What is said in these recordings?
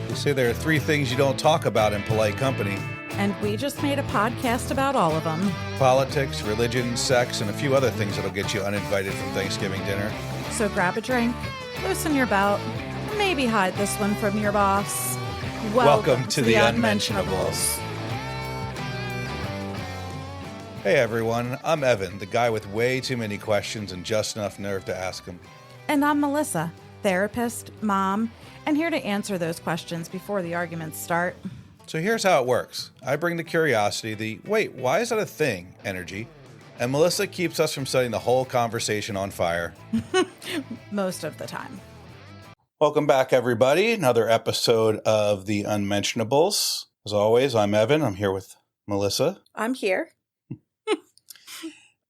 They say there are 3 things you don't talk about in polite company. And we just made a podcast about all of them. Politics, religion, sex, and a few other things that'll get you uninvited from Thanksgiving dinner. So grab a drink, loosen your belt, maybe hide this one from your boss. Welcome to the Unmentionables. Hey everyone, I'm Evan, the guy with way too many questions and just enough nerve to ask them. And I'm Melissa, therapist, mom, and here to answer those questions before the arguments start. So here's how it works. I bring the curiosity, the wait, why is that a thing energy, and Melissa keeps us from setting the whole conversation on fire. Most of the time. Welcome back, everybody. Another episode of the Unmentionables. As always, I'm Evan. I'm here with Melissa. I'm here.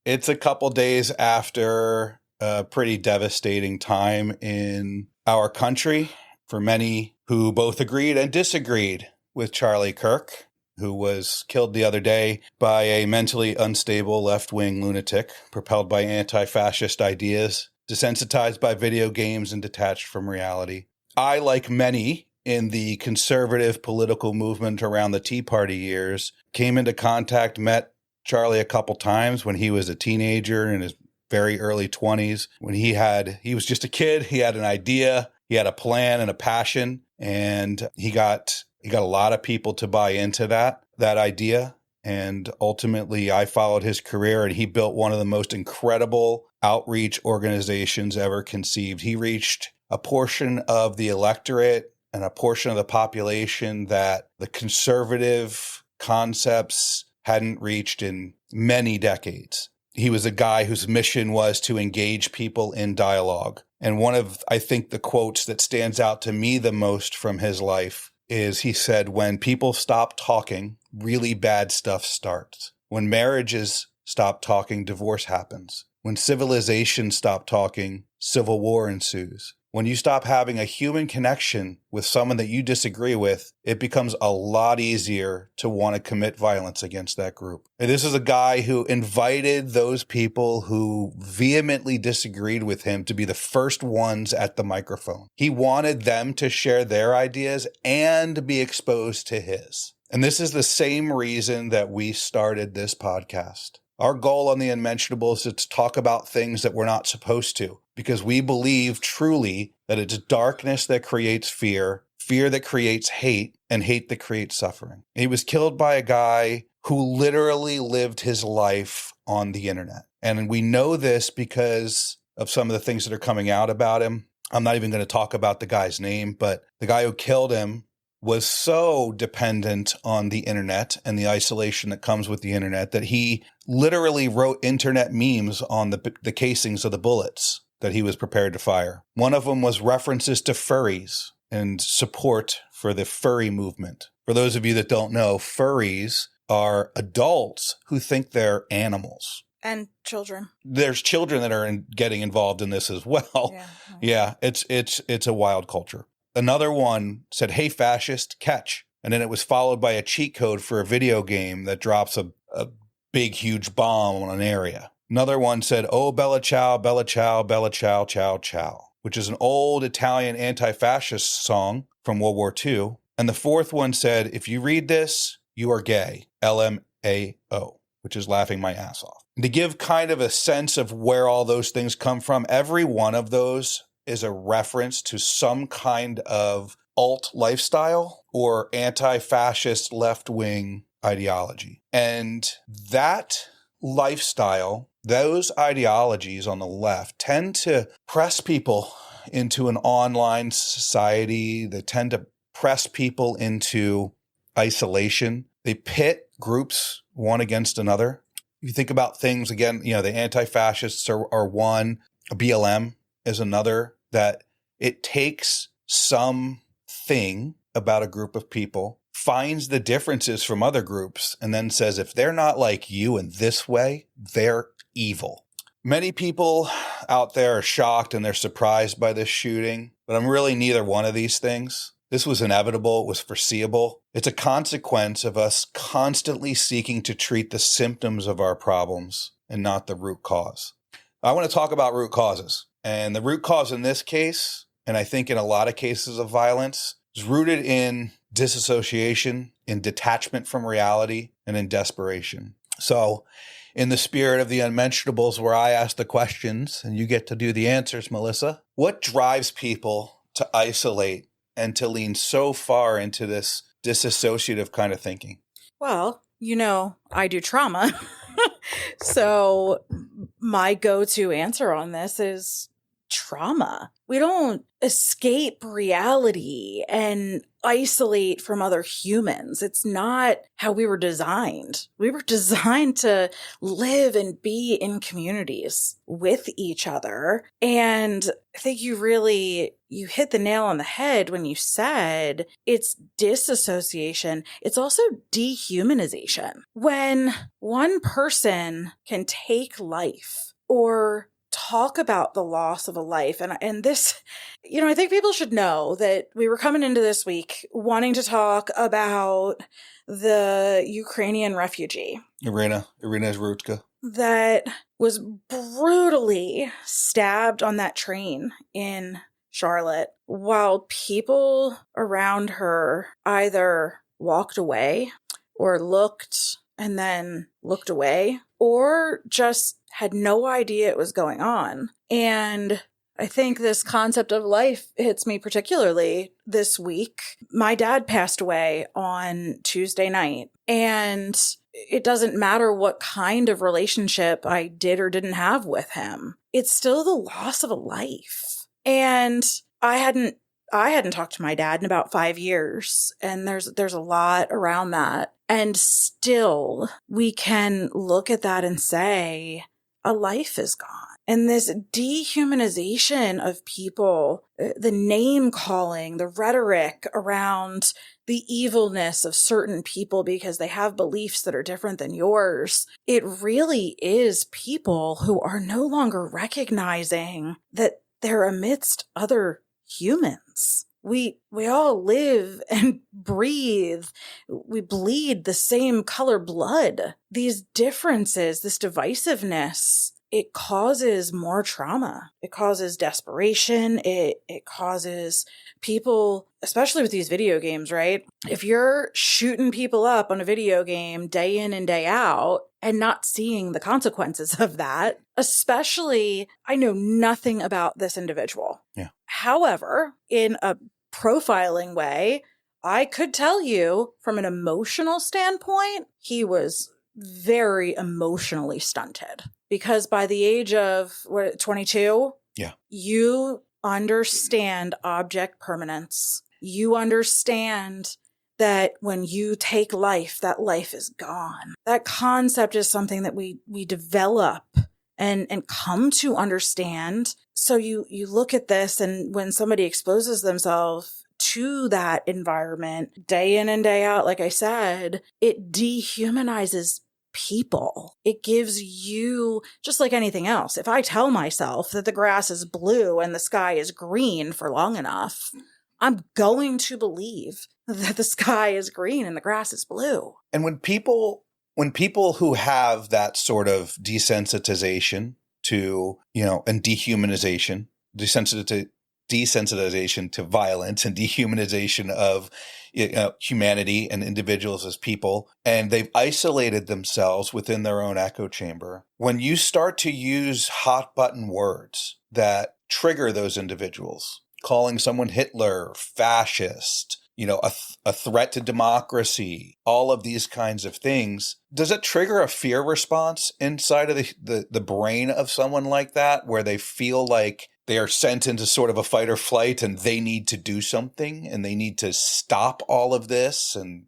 It's a couple days after a pretty devastating time in our country for many who both agreed and disagreed with Charlie Kirk, who was killed the other day by a mentally unstable left-wing lunatic propelled by anti-fascist ideas, desensitized by video games and detached from reality. I, like many in the conservative political movement around the Tea Party years, came into contact, met Charlie a couple times when he was a teenager in his very early 20s, when he was just a kid. He had an idea, he had a plan and a passion, and he got a lot of people to buy into that idea. And ultimately, I followed his career, and he built one of the most incredible outreach organizations ever conceived. He reached a portion of the electorate and a portion of the population that the conservative concepts hadn't reached in many decades. He was a guy whose mission was to engage people in dialogue. And one of, I think, the quotes that stands out to me the most from his life is he said, when people stop talking, really bad stuff starts. When marriages stop talking, divorce happens. When civilizations stop talking, civil war ensues. When you stop having a human connection with someone that you disagree with, it becomes a lot easier to want to commit violence against that group. And this is a guy who invited those people who vehemently disagreed with him to be the first ones at the microphone. He wanted them to share their ideas and be exposed to his. And this is the same reason that we started this podcast. Our goal on the Unmentionables is to talk about things that we're not supposed to, because we believe truly that it's darkness that creates fear, fear that creates hate, and hate that creates suffering. He was killed by a guy who literally lived his life on the internet. And we know this because of some of the things that are coming out about him. I'm not even going to talk about the guy's name, but the guy who killed him was so dependent on the internet and the isolation that comes with the internet that he literally wrote internet memes on the casings of the bullets that he was prepared to fire. One of them was references to furries and support for the furry movement. For those of you that don't know, furries are adults who think they're animals. And children. There's children that are getting involved in this as well. Yeah, it's a wild culture. Another one said, "Hey, fascist, catch." And then it was followed by a cheat code for a video game that drops a big, huge bomb on an area. Another one said, "Oh, bella ciao, bella ciao, bella ciao, ciao, ciao," which is an old Italian anti-fascist song from World War II. And the fourth one said, "If you read this, you are gay, LMAO," which is laughing my ass off. And to give kind of a sense of where all those things come from, every one of those is a reference to some kind of alt lifestyle or anti-fascist left-wing ideology. And that lifestyle, those ideologies on the left tend to press people into an online society. They tend to press people into isolation. They pit groups one against another. You think about things, again, the anti-fascists are one, BLM is another, that it takes something about a group of people, finds the differences from other groups, and then says, if they're not like you in this way, they're evil. Many people out there are shocked and they're surprised by this shooting, but I'm really neither one of these things. This was inevitable. It was foreseeable. It's a consequence of us constantly seeking to treat the symptoms of our problems and not the root cause. I want to talk about root causes. And the root cause in this case, and I think in a lot of cases of violence, It's rooted in disassociation, in detachment from reality, and in desperation. So, in the spirit of the unmentionables, where I ask the questions and you get to do the answers, Melissa, what drives people to isolate and to lean so far into this disassociative kind of thinking? Well, I do trauma. So my go-to answer on this is trauma. We don't escape reality and isolate from other humans. It's not how we were designed. We were designed to live and be in communities with each other. And I think you hit the nail on the head when you said it's disassociation. It's also dehumanization. When one person can take life or talk about the loss of a life. And this, I think people should know that we were coming into this week wanting to talk about the Ukrainian refugee. Iryna Zarutska. That was brutally stabbed on that train in Charlotte while people around her either walked away or looked and then looked away, or just had no idea it was going on. And I think this concept of life hits me particularly this week. My dad passed away on Tuesday night, and it doesn't matter what kind of relationship I did or didn't have with him. It's still the loss of a life. And I hadn't talked to my dad in about 5 years, and there's a lot around that. And still, we can look at that and say, a life is gone. And this dehumanization of people, the name calling, the rhetoric around the evilness of certain people because they have beliefs that are different than yours, it really is people who are no longer recognizing that they're amidst other humans. We all live and breathe. We bleed the same color blood. These differences, this divisiveness, it causes more trauma. It causes desperation. It causes people, especially with these video games, right? If you're shooting people up on a video game day in and day out and not seeing the consequences of that, especially, I know nothing about this individual. Yeah. However, in a profiling way, I could tell you from an emotional standpoint, he was very emotionally stunted. Because by the age of 22, yeah, you understand object permanence. You understand that when you take life, that life is gone. That concept is something that we develop and come to understand. So you look at this, and when somebody exposes themselves to that environment day in and day out, like I said, it dehumanizes people. It gives you, just like anything else, if I tell myself that the grass is blue and the sky is green for long enough, I'm going to believe that the sky is green and the grass is blue. And when people who have that sort of desensitization to, and dehumanization, desensitization to violence and dehumanization of humanity and individuals as people, and they've isolated themselves within their own echo chamber. When you start to use hot button words that trigger those individuals, calling someone Hitler, fascist, a threat to democracy, all of these kinds of things, does it trigger a fear response inside of the brain of someone like that, where they feel like they are sent into sort of a fight or flight and they need to do something and they need to stop all of this? And,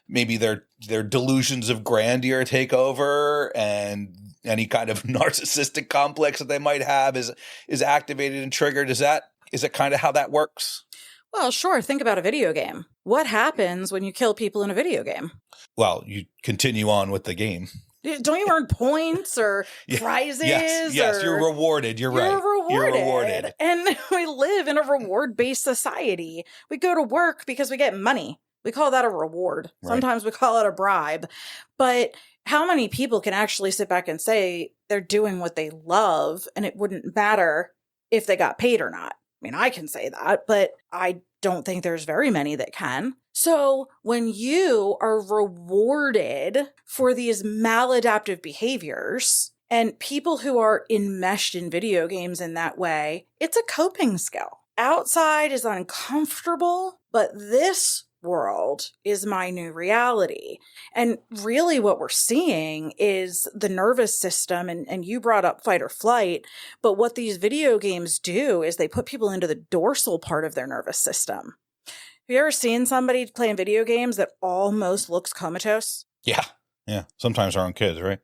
maybe their delusions of grandeur take over, and any kind of narcissistic complex that they might have is activated and triggered. Is it kind of how that works? Well, sure. Think about a video game. What happens when you kill people in a video game? Well, you continue on with the game. Don't you earn points or prizes? Yes, you're rewarded. You're right. You're rewarded. And we live in a reward-based society. We go to work because we get money. We call that a reward. Right. Sometimes we call it a bribe. But how many people can actually sit back and say they're doing what they love and it wouldn't matter if they got paid or not? mean, I can say that, but I don't think there's very many that can. So when you are rewarded for these maladaptive behaviors, and people who are enmeshed in video games in that way, it's a coping skill. Outside is uncomfortable, but this world is my new reality. And really what we're seeing is the nervous system, and you brought up fight or flight, but what these video games do is they put people into the dorsal part of their nervous system. Have you ever seen somebody playing video games that almost looks comatose? Yeah. Yeah. Sometimes our own kids, right?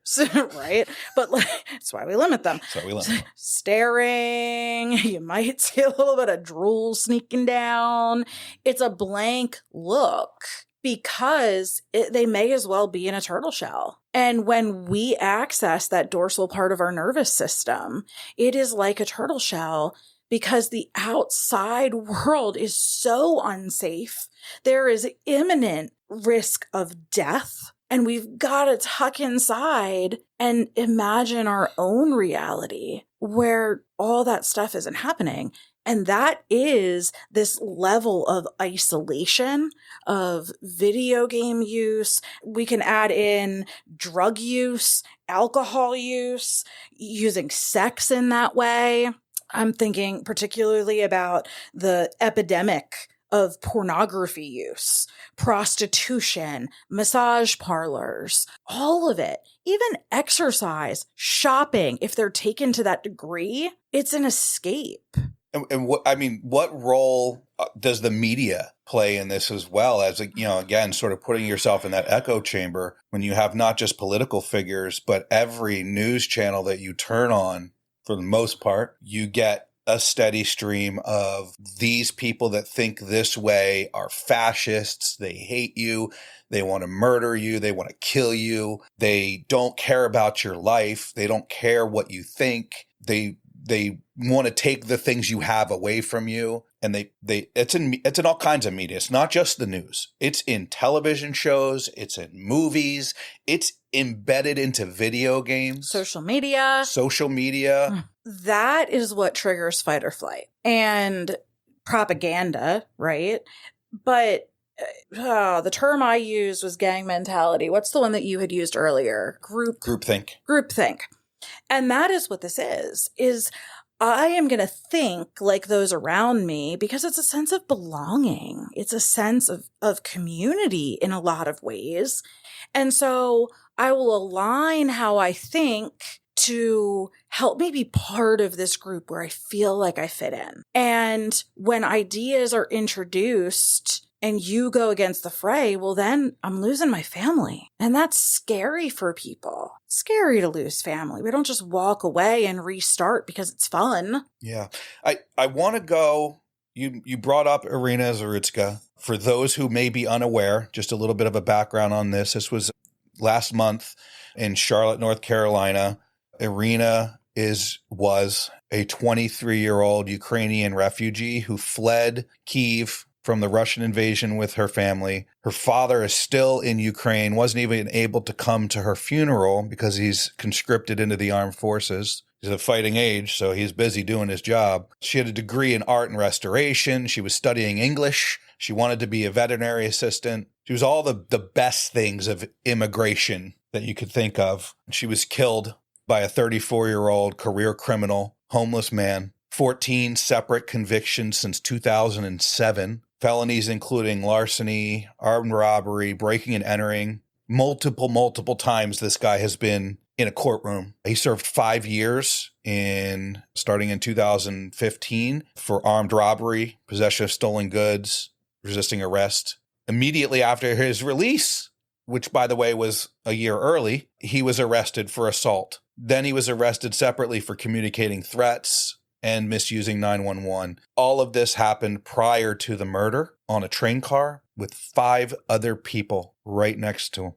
Right. But that's why we limit them. So we limit them. Staring. You might see a little bit of drool sneaking down. It's a blank look because they may as well be in a turtle shell. And when we access that dorsal part of our nervous system, it is like a turtle shell because the outside world is so unsafe. There is imminent risk of death. And we've got to tuck inside and imagine our own reality where all that stuff isn't happening. And that is this level of isolation, of video game use. We can add in drug use, alcohol use, using sex in that way. I'm thinking particularly about the epidemic of pornography use, prostitution, massage parlors, all of it, even exercise, shopping, if they're taken to that degree, it's an escape. And what role does the media play in this as well as, again, sort of putting yourself in that echo chamber when you have not just political figures, but every news channel that you turn on, for the most part, you get a steady stream of these people that think this way are fascists. They hate you. They want to murder you. They want to kill you. They don't care about your life. They don't care what you think. They want to take the things you have away from you. And it's in all kinds of media. It's not just the news. It's in television shows. It's in movies. It's embedded into video games. Social media. That is what triggers fight or flight. And propaganda, right? But the term I used was gang mentality. What's the one that you had used earlier? Groupthink. And that is what this is I am going to think like those around me because it's a sense of belonging. It's a sense of community in a lot of ways. And so I will align how I think to help me be part of this group where I feel like I fit in. And when ideas are introduced and you go against the fray, well, then I'm losing my family. And that's scary for people. It's scary to lose family. We don't just walk away and restart because it's fun. Yeah. I want to go, you brought up Iryna Zarutska. For those who may be unaware, just a little bit of a background on this. This was last month in Charlotte, North Carolina. Iryna was a 23-year-old Ukrainian refugee who fled Kyiv from the Russian invasion with her family. Her father is still in Ukraine, wasn't even able to come to her funeral because he's conscripted into the armed forces. He's of fighting age, so he's busy doing his job. She had a degree in art and restoration. She was studying English. She wanted to be a veterinary assistant. She was all the best things of immigration that you could think of. She was killed by a 34-year-old career criminal, homeless man. 14 separate convictions since 2007. Felonies including larceny, armed robbery, breaking and entering. Multiple times this guy has been in a courtroom. He served 5 years starting in 2015 for armed robbery, possession of stolen goods, resisting arrest. Immediately after his release, which by the way was a year early, he was arrested for assault. Then he was arrested separately for communicating threats and misusing 911. All of this happened prior to the murder on a train car with 5 other people right next to him.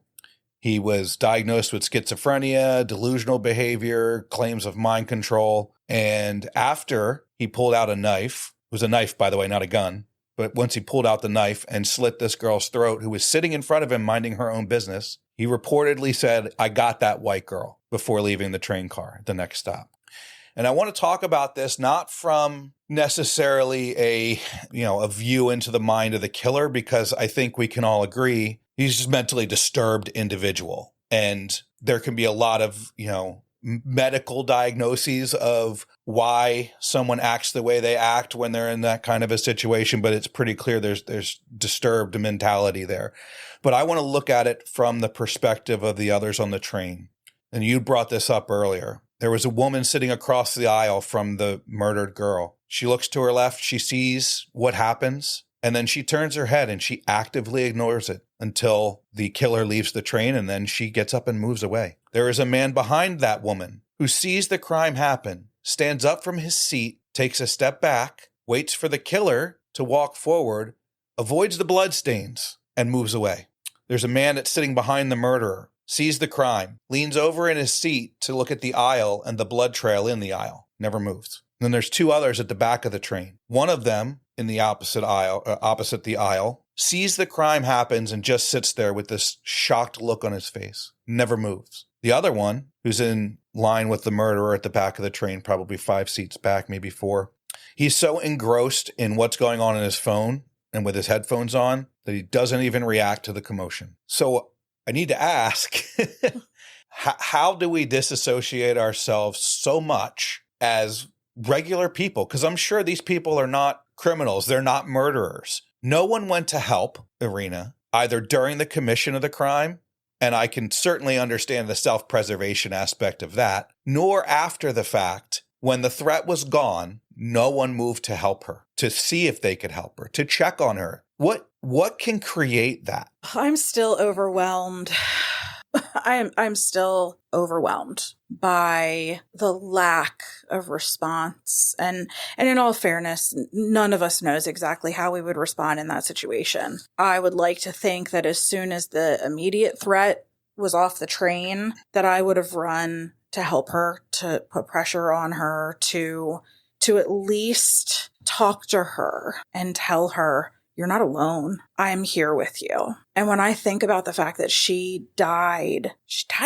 He was diagnosed with schizophrenia, delusional behavior, claims of mind control. And after he pulled out a knife, it was a knife, by the way, not a gun. But once he pulled out the knife and slit this girl's throat, who was sitting in front of him minding her own business, he reportedly said, "I got that white girl," before leaving the train car at the next stop. And I want to talk about this not from necessarily a view into the mind of the killer, because I think we can all agree he's just a mentally disturbed individual. And there can be a lot of, medical diagnoses of why someone acts the way they act when they're in that kind of a situation, but it's pretty clear there's disturbed mentality there. But I want to look at it from the perspective of the others on the train. And you brought this up earlier. There was a woman sitting across the aisle from the murdered girl. She looks to her left, she sees what happens, and then she turns her head and she actively ignores it until the killer leaves the train, and then she gets up and moves away. There is a man behind that woman who sees the crime happen, stands up from his seat, takes a step back, waits for the killer to walk forward, avoids the bloodstains, and moves away. There's a man that's sitting behind the murderer, sees the crime, leans over in his seat to look at the aisle and the blood trail in the aisle, never moves. Then there's two others at the back of the train. One of them in the opposite the aisle, sees the crime happens and just sits there with this shocked look on his face, never moves. The other one, who's in line with the murderer at the back of the train, probably 5 seats back, maybe 4, he's so engrossed in what's going on in his phone and with his headphones on that he doesn't even react to the commotion. So I need to ask, how do we disassociate ourselves so much as regular people? Because I'm sure these people are not criminals. They're not murderers. No one went to help Iryna, either during the commission of the crime, and I can certainly understand the self-preservation aspect of that, nor after the fact, when the threat was gone, no one moved to help her, to see if they could help her, to check on her. What can create that? I'm still overwhelmed. I'm still overwhelmed by the lack of response. And in all fairness, none of us knows exactly how we would respond in that situation. I would like to think that as soon as the immediate threat was off the train, that I would have run to help her, to put pressure on her, to at least talk to her and tell her, you're not alone. I'm here with you. And when I think about the fact that she died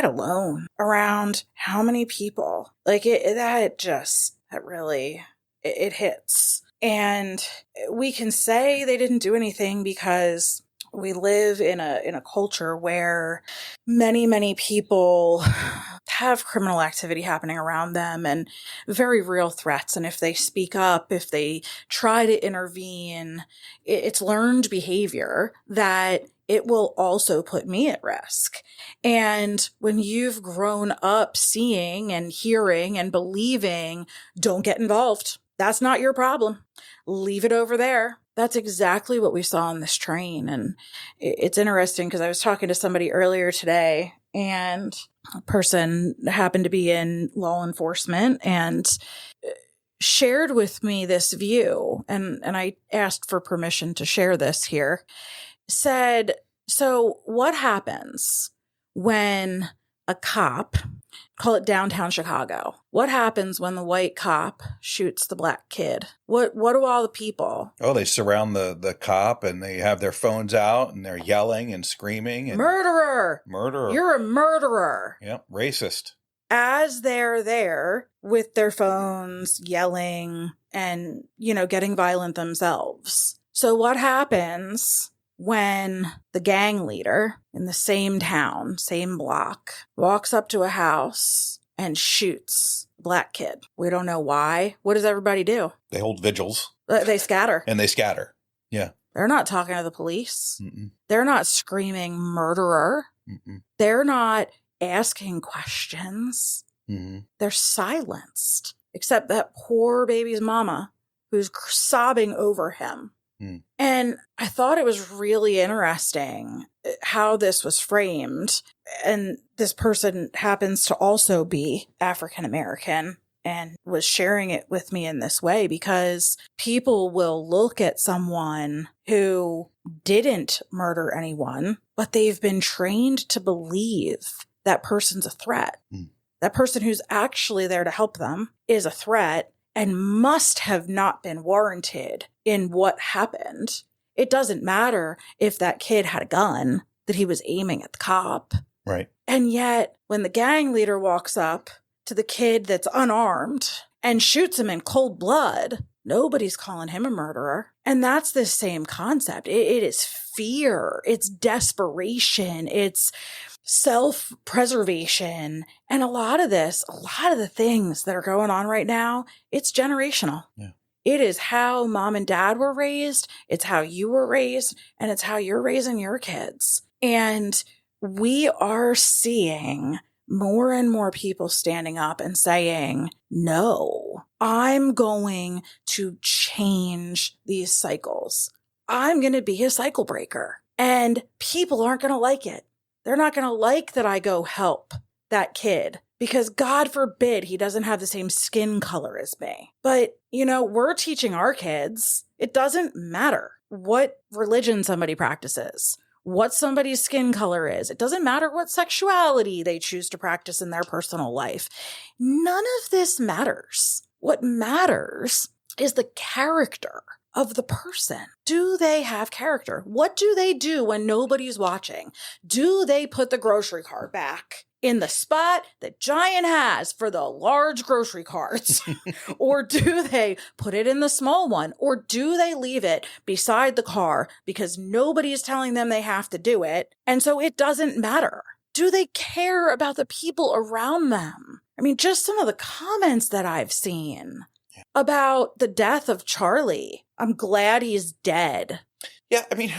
alone around how many people? Like it really hits. And we can say they didn't do anything because we live in a culture where many people have criminal activity happening around them and very real threats. And if they speak up, if they try to intervene, it's learned behavior that it will also put me at risk. And when you've grown up seeing and hearing and believing, don't get involved. That's not your problem. Leave it over there. That's exactly what we saw on this train. And it's interesting because I was talking to somebody earlier today, and a person happened to be in law enforcement and shared with me this view. And I asked for permission to share this here. Said, so what happens when a cop, call it downtown Chicago, what happens when the white cop shoots the black kid? What do all the people? Oh, they surround the cop and they have their phones out and they're yelling and screaming. And Murderer! You're a murderer. Yep, racist. As they're there with their phones, yelling and, getting violent themselves. So what happens when the gang leader in the same town, same block, walks up to a house and shoots a black kid? We don't know why. What does everybody do? They hold vigils. They scatter. And they scatter. Yeah. They're not talking to the police. Mm-mm. They're not screaming murderer. Mm-mm. They're not asking questions. Mm-hmm. They're silenced, except that poor baby's mama who's sobbing over him. Mm. And I thought it was really interesting how this was framed. And this person happens to also be African American and was sharing it with me in this way, because people will look at someone who didn't murder anyone, but they've been trained to believe that person's a threat. Mm. That person who's actually there to help them is a threat and must have not been warranted in what happened. It doesn't matter if that kid had a gun that he was aiming at the cop. Right. And yet, when the gang leader walks up to the kid that's unarmed and shoots him in cold blood, nobody's calling him a murderer. And that's the same concept. It is fear. It's desperation. It's self-preservation. And a lot of the things that are going on right now, it's generational. Yeah. It is how mom and dad were raised. It's how you were raised. And it's how you're raising your kids. And we are seeing more and more people standing up and saying, no, I'm going to change these cycles. I'm going to be a cycle breaker. And people aren't going to like it. They're not going to like that I go help that kid because God forbid he doesn't have the same skin color as me. But, we're teaching our kids, it doesn't matter what religion somebody practices, what somebody's skin color is. It doesn't matter what sexuality they choose to practice in their personal life. None of this matters. What matters is the character of the person. Do they have character? What do they do when nobody's watching? Do they put the grocery cart back in the spot that Giant has for the large grocery carts? Or do they put it in the small one? Or do they leave it beside the car because nobody's telling them they have to do it? And so it doesn't matter. Do they care about the people around them? I mean, just some of the comments that I've seen about the death of Charlie. I'm glad he's dead. Yeah, I mean,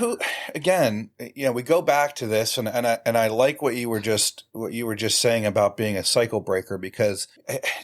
we go back to this, and I like what you were just saying about being a cycle breaker, because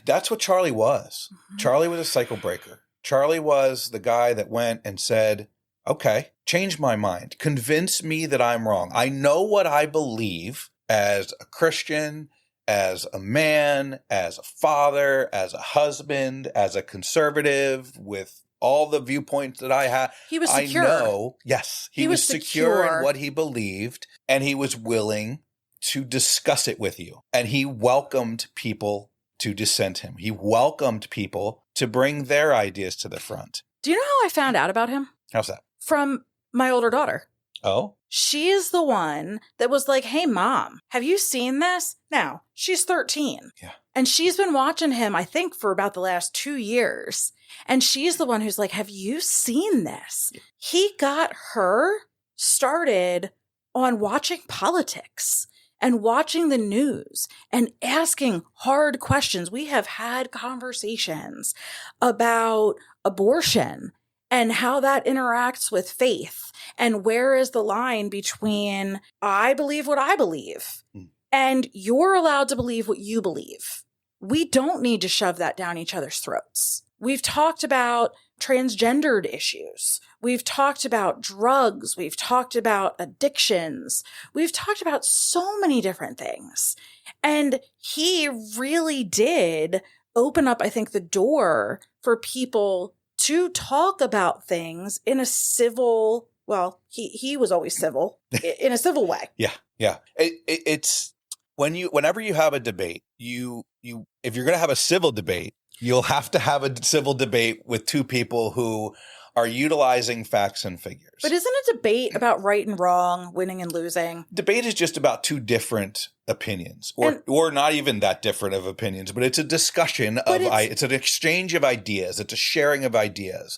that's what Charlie was. Mm-hmm. Charlie was a cycle breaker. Charlie was the guy that went and said, okay, change my mind. Convince me that I'm wrong. I know what I believe as a Christian, as a man, as a father, as a husband, as a conservative, with all the viewpoints that I have. He was secure. I know, yes, he was secure in what he believed, and he was willing to discuss it with you. And he welcomed people to dissent him. He welcomed people to bring their ideas to the front. Do you know how I found out about him? How's that? From my older daughter. Oh? She is the one that was like, hey, Mom, have you seen this? Now, she's 13. Yeah. And she's been watching him, I think, for about the last 2 years. And she's the one who's like, have you seen this? Yeah. He got her started on watching politics and watching the news and asking hard questions. We have had conversations about abortion and how that interacts with faith, and where is the line between I believe what I believe and you're allowed to believe what you believe. We don't need to shove that down each other's throats. We've talked about transgendered issues. We've talked about drugs. We've talked about addictions. We've talked about so many different things. And he really did open up, I think, the door for people to talk about things in a civil, well, he was always civil, in a civil way. Yeah. It's whenever you have a debate, if you're going to have a civil debate, you'll have to have a civil debate with two people who are utilizing facts and figures. But isn't a debate about right and wrong, winning and losing? Debate is just about two different opinions, or not even that different of opinions, but it's a discussion it's an exchange of ideas. It's a sharing of ideas.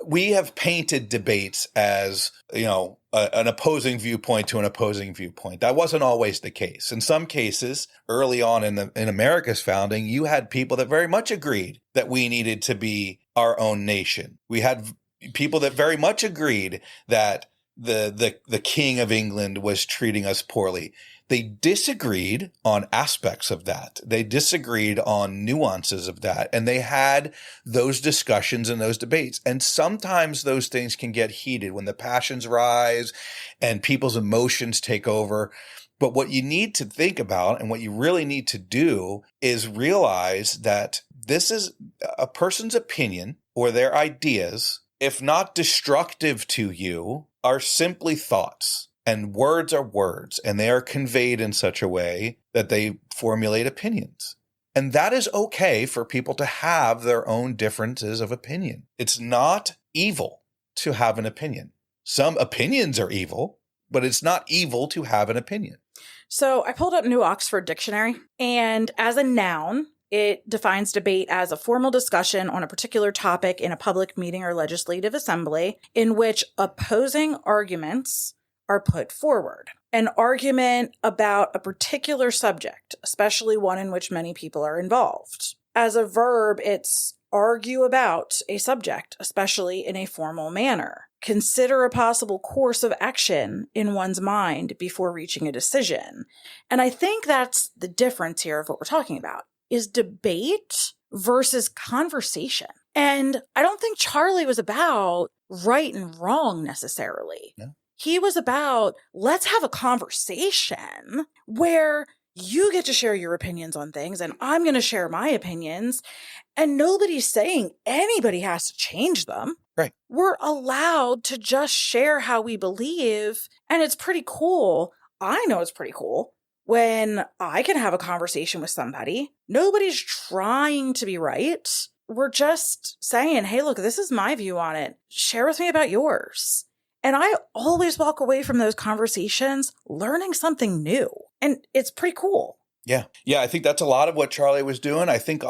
We have painted debates as, an opposing viewpoint to an opposing viewpoint. That wasn't always the case. In some cases, early on in America's founding, you had people that very much agreed that we needed to be our own nation. We had people that very much agreed that the King of England was treating us poorly. They disagreed on aspects of that. They disagreed on nuances of that. And they had those discussions and those debates. And sometimes those things can get heated when the passions rise and people's emotions take over. But what you need to think about and what you really need to do is realize that this is a person's opinion or their ideas, if not destructive to you, are simply thoughts. And words are words, and they are conveyed in such a way that they formulate opinions. And that is okay for people to have their own differences of opinion. It's not evil to have an opinion. Some opinions are evil, but it's not evil to have an opinion. So I pulled up New Oxford Dictionary, and as a noun, It defines debate as a formal discussion on a particular topic in a public meeting or legislative assembly in which opposing arguments are put forward. An argument about a particular subject, especially one in which many people are involved. As a verb, it's argue about a subject, especially in a formal manner. Consider a possible course of action in one's mind before reaching a decision. And I think that's the difference here of what we're talking about, is debate versus conversation. And I don't think Charlie was about right and wrong necessarily. Yeah. He was about, let's have a conversation where you get to share your opinions on things and I'm going to share my opinions. And nobody's saying anybody has to change them. Right. We're allowed to just share how we believe. And it's pretty cool. I know it's pretty cool when I can have a conversation with somebody. Nobody's trying to be right. We're just saying, hey, look, this is my view on it. Share with me about yours. And I always walk away from those conversations learning something new. And it's pretty cool. Yeah. Yeah. I think that's a lot of what Charlie was doing. I think,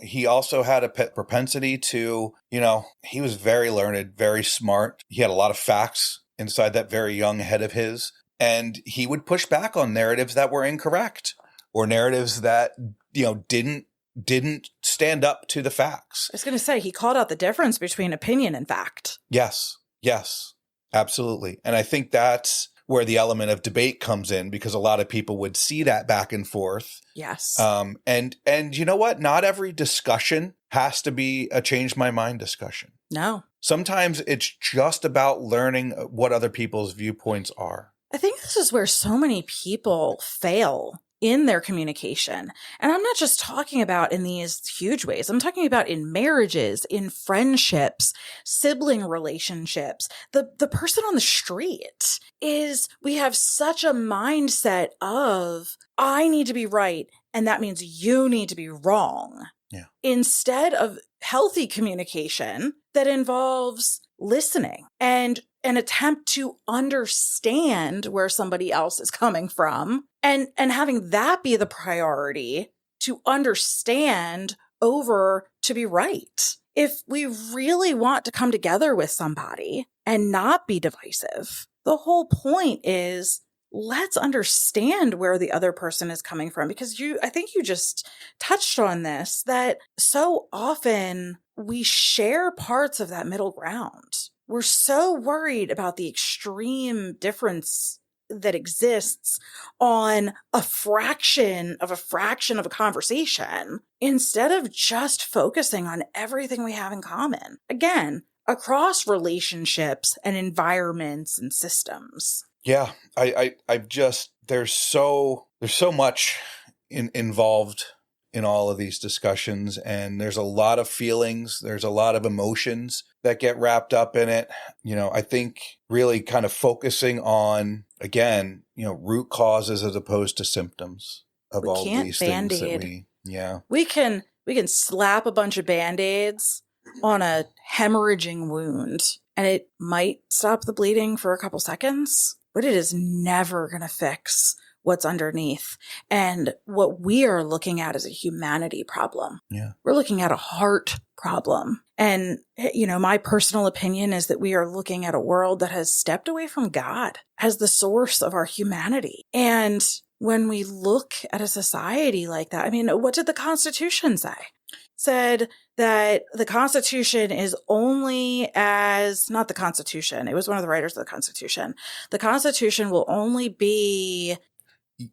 he also had a propensity to, he was very learned, very smart. He had a lot of facts inside that very young head of his. And he would push back on narratives that were incorrect or narratives that, didn't stand up to the facts. I was going to say, he called out the difference between opinion and fact. Yes. Yes. Absolutely. And I think that's where the element of debate comes in, because a lot of people would see that back and forth. Yes. And you know what? Not every discussion has to be a change my mind discussion. No. Sometimes it's just about learning what other people's viewpoints are. I think this is where so many people fail in their communication. And I'm not just talking about in these huge ways. I'm talking about in marriages, in friendships, sibling relationships. The person on the street is, we have such a mindset of, I need to be right, and that means you need to be wrong. Yeah. Instead of healthy communication that involves listening and an attempt to understand where somebody else is coming from and having that be the priority, to understand over to be right. If we really want to come together with somebody and not be divisive, the whole point is, let's understand where the other person is coming from. Because I think you just touched on this, that so often we share parts of that middle ground. We're so worried about the extreme difference that exists on a fraction of a conversation, instead of just focusing on everything we have in common. Again, across relationships and environments and systems. Yeah, there's so much involved in all of these discussions, and there's a lot of feelings, there's a lot of emotions that get wrapped up in it. I think really kind of focusing on, again, root causes as opposed to symptoms of all these things that we can slap a bunch of Band-Aids on a hemorrhaging wound and it might stop the bleeding for a couple seconds, but it is never going to fix what's underneath. And what we are looking at is a humanity problem. Yeah. We're looking at a heart problem. And, my personal opinion is that we are looking at a world that has stepped away from God as the source of our humanity. And when we look at a society like that, what did the Constitution say? Said that the Constitution is only not the Constitution. It was one of the writers of the Constitution. The Constitution will only be...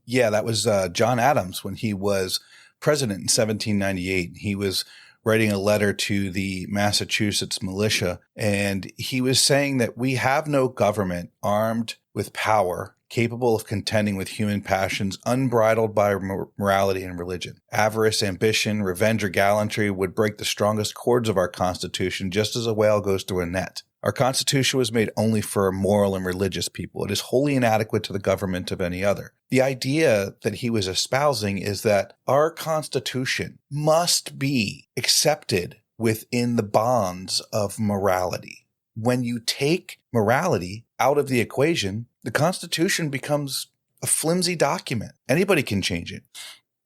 Yeah, that was John Adams when he was president in 1798. He was writing a letter to the Massachusetts militia, and he was saying that we have no government armed with power capable of contending with human passions unbridled by morality and religion. Avarice, ambition, revenge, or gallantry would break the strongest cords of our Constitution just as a whale goes through a net. Our Constitution was made only for a moral and religious people. It is wholly inadequate to the government of any other. The idea that he was espousing is that our Constitution must be accepted within the bonds of morality. When you take morality out of the equation, the Constitution becomes a flimsy document. Anybody can change it.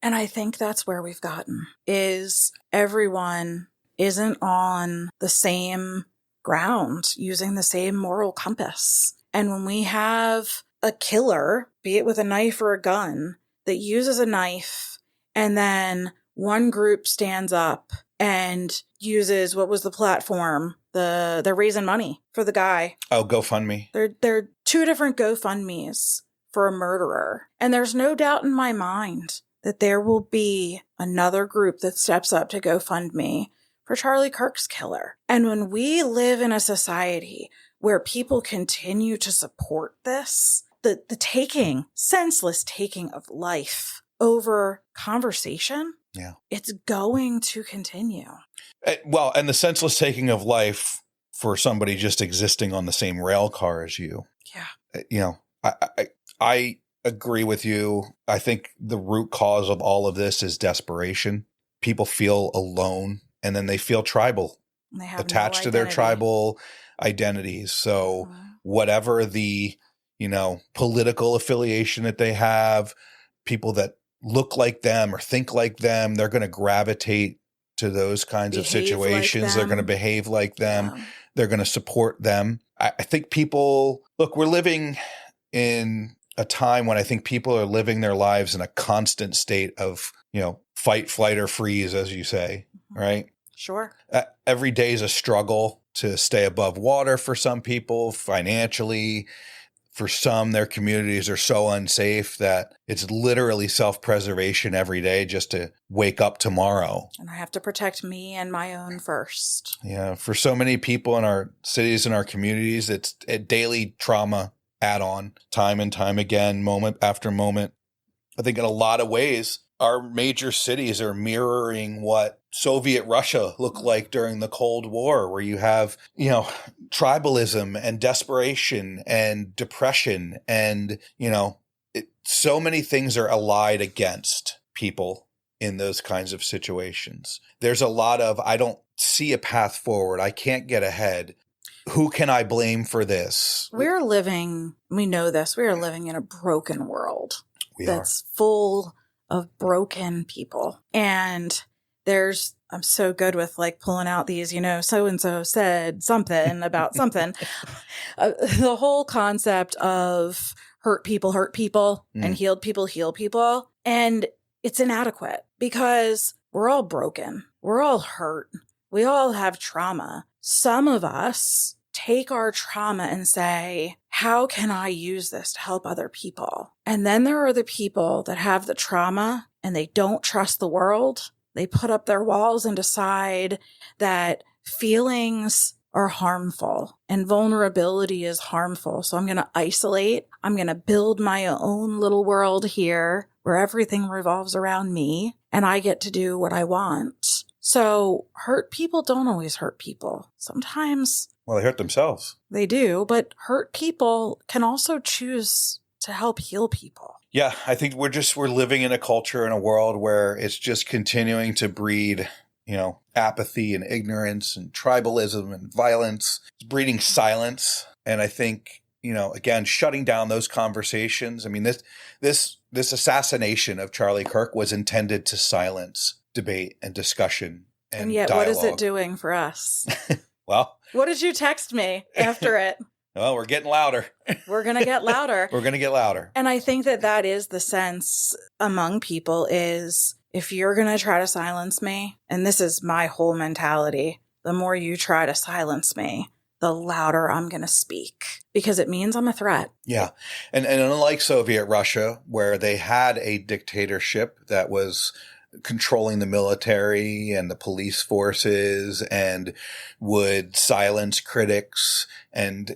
And I think that's where we've gotten, is everyone isn't on the same ground, using the same moral compass. And when we have a killer, be it with a knife or a gun, that uses a knife, and then one group stands up and uses, what was the platform? They're raising money for the guy. Oh, GoFundMe. They're two different GoFundMes for a murderer. And there's no doubt in my mind that there will be another group that steps up to GoFundMe for Charlie Kirk's killer. And when we live in a society where people continue to support this, the senseless taking of life over conversation, it's going to continue. Well, and the senseless taking of life for somebody just existing on the same rail car as you. Yeah. I agree with you. I think the root cause of all of this is desperation. People feel alone, and then they feel tribal, They have attached no to their identity. tribal identities. So whatever the, political affiliation that they have, people that look like them or think like them, they're going to gravitate to those kinds of situations. Like they're going to behave like them. Yeah. They're going to support them. I think people, look, we're living in a time when I think people are living their lives in a constant state of, fight, flight, or freeze, as you say, right? Sure. Every day is a struggle to stay above water for some people, financially. For some, their communities are so unsafe that it's literally self-preservation every day just to wake up tomorrow. And I have to protect me and my own first. Yeah. For so many people in our cities and our communities, it's a daily trauma add-on, time and time again, moment after moment. I think in a lot of ways, our major cities are mirroring what Soviet Russia looked like during the Cold War, where you have, tribalism and desperation and depression and, so many things are allied against people in those kinds of situations. There's a lot of, I don't see a path forward. I can't get ahead. Who can I blame for this? We know this, we are living in a broken world that's are full of broken people. And I'm so good with like pulling out these, so-and-so said something about something. The whole concept of hurt people, and heal people. And it's inadequate because we're all broken. We're all hurt. We all have trauma. Some of us take our trauma and say, how can I use this to help other people? And then there are the people that have the trauma and they don't trust the world. They put up their walls and decide that feelings are harmful and vulnerability is harmful. So I'm going to isolate. I'm going to build my own little world here where everything revolves around me and I get to do what I want. So hurt people don't always hurt people. Sometimes, well, they hurt themselves. They do, but hurt people can also choose to help heal people. Yeah, I think we're living in a culture, in a world where it's just continuing to breed, apathy and ignorance and tribalism and violence. It's breeding silence. And I think, again, shutting down those conversations. I mean, this assassination of Charlie Kirk was intended to silence debate and discussion and yet, dialogue. What is it doing for us? Well, what did you text me after it? Well, we're getting louder. We're going to get louder. We're going to get louder. And I think that is the sense among people is if you're going to try to silence me, and this is my whole mentality, the more you try to silence me, the louder I'm going to speak because it means I'm a threat. Yeah. And unlike Soviet Russia, where they had a dictatorship that was controlling the military and the police forces and would silence critics and,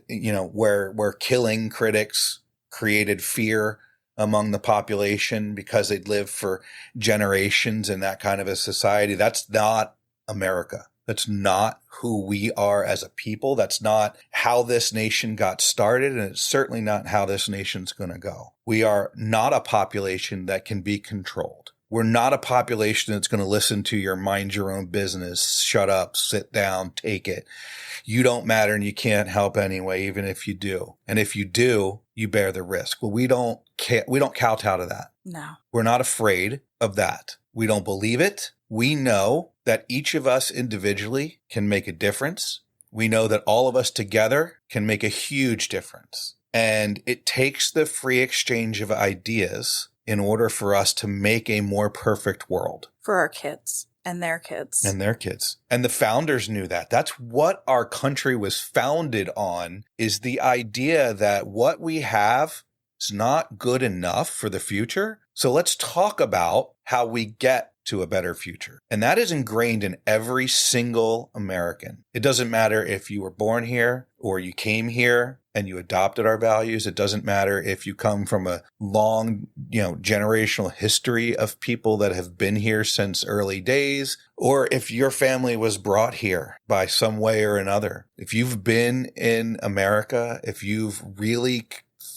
where killing critics created fear among the population because they'd lived for generations in that kind of a society. That's not America. That's not who we are as a people. That's not how this nation got started, and it's certainly not how this nation's going to go. We are not a population that can be controlled. We're not a population that's going to listen to your mind your own business, shut up, sit down, take it. You don't matter and you can't help anyway, even if you do. And if you do, you bear the risk. Well, we don't kowtow to that. No. We're not afraid of that. We don't believe it. We know that each of us individually can make a difference. We know that all of us together can make a huge difference. And it takes the free exchange of ideas in order for us to make a more perfect world. For our kids and their kids. And their kids. And the founders knew that. That's what our country was founded on, is the idea that what we have is not good enough for the future. So let's talk about how we get to a better future. And that is ingrained in every single American. It doesn't matter if you were born here or you came here and you adopted our values. It doesn't matter if you come from a long, generational history of people that have been here since early days, or if your family was brought here by some way or another. If you've been in America, if you've really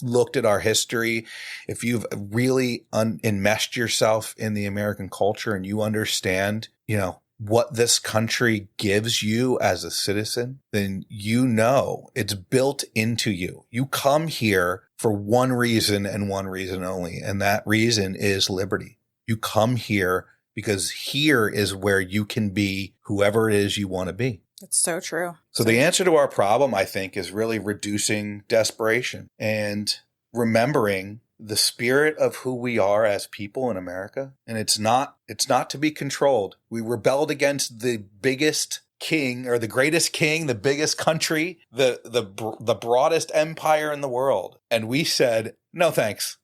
looked at our history, if you've really enmeshed yourself in the American culture and you understand, what this country gives you as a citizen, then it's built into you. You come here for one reason and one reason only, and that reason is liberty. You come here because here is where you can be whoever it is you want to be. It's so true. So the answer to our problem, I think, is really reducing desperation and remembering the spirit of who we are as people in America. And it's not to be controlled. We rebelled against the biggest king, or the greatest king, the biggest country, the broadest empire in the world. And we said, no, thanks.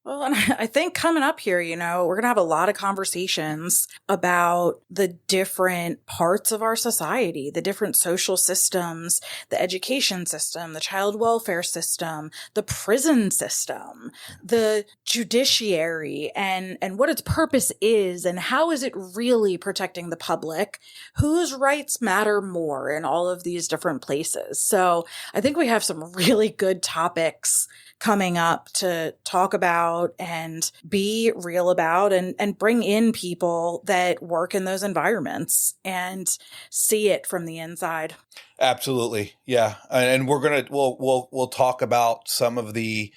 Well, and I think coming up here, we're going to have a lot of conversations about the different parts of our society, the different social systems, the education system, the child welfare system, the prison system, the judiciary, and what its purpose is, and how is it really protecting the public? Whose rights matter more in all of these different places? So I think we have some really good topics coming up to talk about and be real about, and bring in people that work in those environments and see it from the inside. Absolutely. Yeah. And we'll talk about some of the,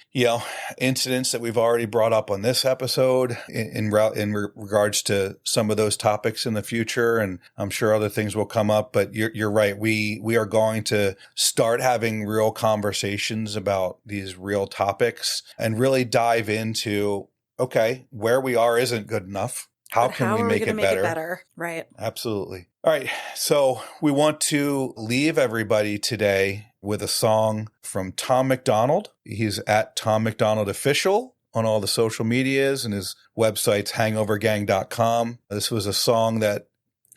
incidents that we've already brought up on this episode in regards to some of those topics in the future. And I'm sure other things will come up, but you're right. We are going to start having real conversations about these real topics and really dive into, okay, where we are isn't good enough. How can we make it better? Right. Absolutely. All right. So we want to leave everybody today with a song from Tom McDonald. He's at Tom McDonald Official on all the social medias, and his website's hangovergang.com. This was a song that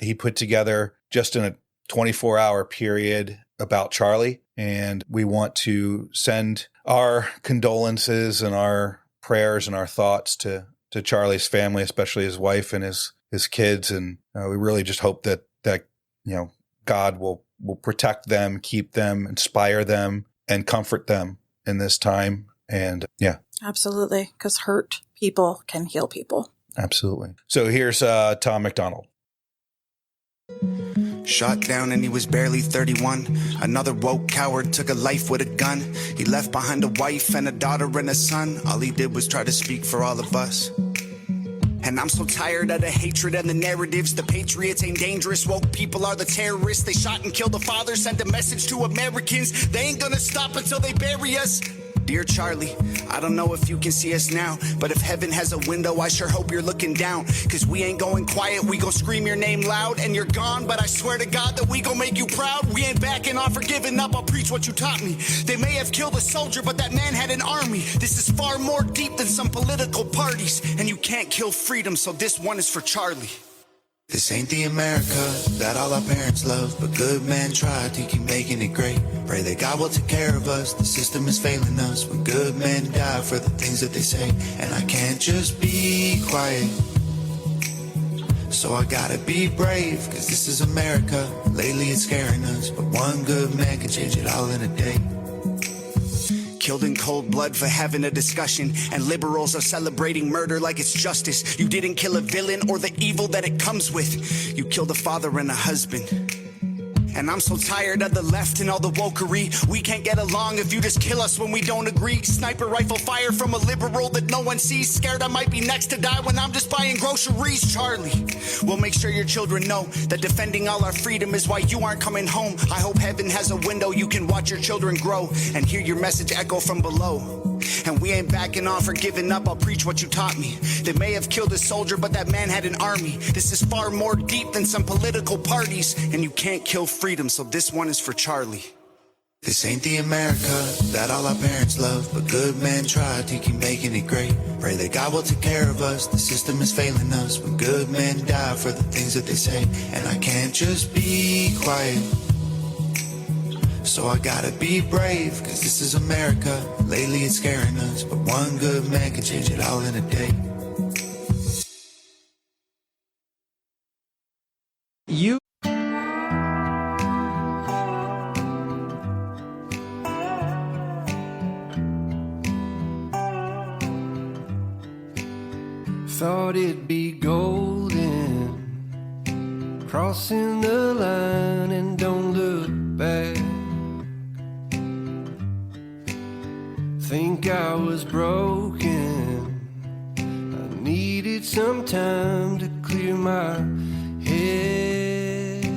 he put together just in a 24-hour period about Charlie. And we want to send our condolences and our prayers and our thoughts to Charlie's family, especially his wife and his kids. And we really just hope that God will protect them, keep them, inspire them, and comfort them in this time. And yeah. Absolutely. Because hurt people can heal people. Absolutely. So here's Tom McDonald. Shot down and he was barely 31. Another woke coward took a life with a gun. He left behind a wife and a daughter and a son. All he did was try to speak for all of us. And I'm so tired of the hatred and the narratives. The patriots ain't dangerous, woke people are the terrorists. They shot and killed the father, sent a message to Americans. They ain't gonna stop until they bury us. Dear Charlie, I don't know if you can see us now, but if heaven has a window, I sure hope you're looking down. Cause we ain't going quiet, we gon' scream your name loud. And you're gone, but I swear to God that we gon' make you proud. We ain't backing off or giving up, I'll preach what you taught me. They may have killed a soldier, but that man had an army. This is far more deep than some political parties. And you can't kill freedom, so this one is for Charlie. This ain't the America that all our parents love, but good men try to keep making it great. Pray that God will take care of us, the system is failing us when good men die for the things that they say. And I can't just be quiet, so I gotta be brave, cause this is America. Lately it's scaring us, but one good man can change it all in a day. Killed in cold blood for having a discussion, and liberals are celebrating murder like it's justice. You didn't kill a villain or the evil that it comes with. You killed a father and a husband. And I'm so tired of the left and all the wokery. We can't get along if you just kill us when we don't agree. Sniper rifle fire from a liberal that no one sees. Scared I might be next to die when I'm just buying groceries. Charlie, we'll make sure your children know that defending all our freedom is why you aren't coming home. I hope heaven has a window you can watch your children grow and hear your message echo from below. And we ain't backing off or giving up, I'll preach what you taught me. They may have killed a soldier, but that man had an army. This is far more deep than some political parties. And you can't kill freedom, so this one is for Charlie. This ain't the America that all our parents love, but good men try to keep making it great. Pray that God will take care of us, the system is failing us, when good men die for the things that they say. And I can't just be quiet, so I gotta be brave, cause this is America. Lately it's scaring us, but one good man can change it all in a day. You thought it'd be golden, crossing the line and don't look back. Think I was broken, I needed some time to clear my head.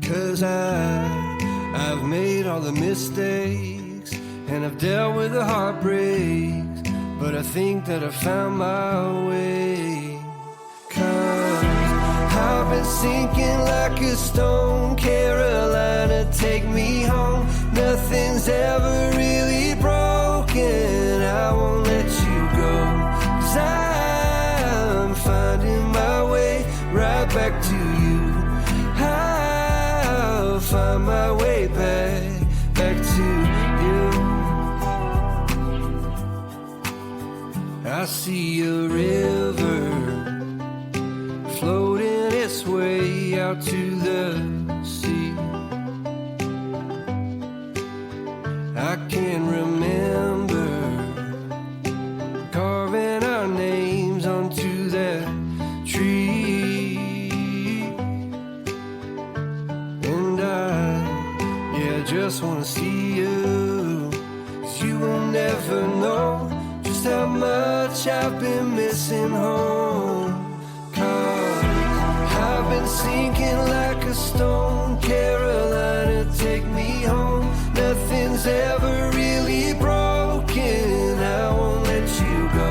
Cause I've made all the mistakes and I've dealt with the heartbreaks, but I think that I found my way. Cause I've been sinking like a stone, Carolina, take me home. Nothing's ever really broken, I won't let you go. Cause I'm finding my way right back to you. I'll find my way back to you. I see a river floating its way out to the sea. I can remember carving our names onto that tree. And I just wanna see you, 'cause you will never know just how much I've been missing home. 'Cause I've been sinking like a stone, Carolina, take me home. Nothing's ever really broken, I won't let you go.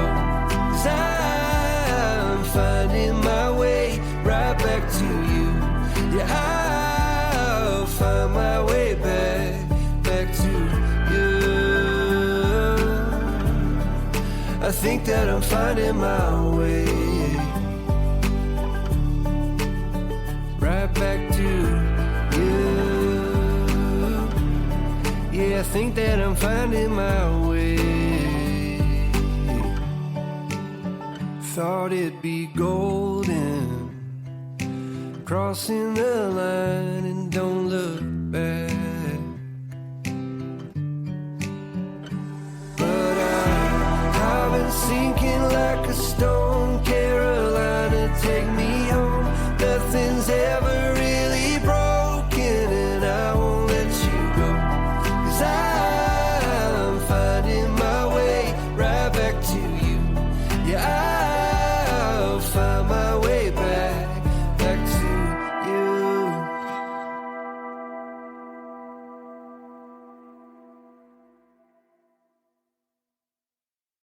'Cause I'm finding my way right back to you. Yeah, I'll find my way back to you. I think that I'm finding my way right back to you. Yeah, I think that I'm finding my way. Thought it'd be golden, crossing the line and don't look back. But I've been sinking like a stone, Carolina, take me home. Nothing's ever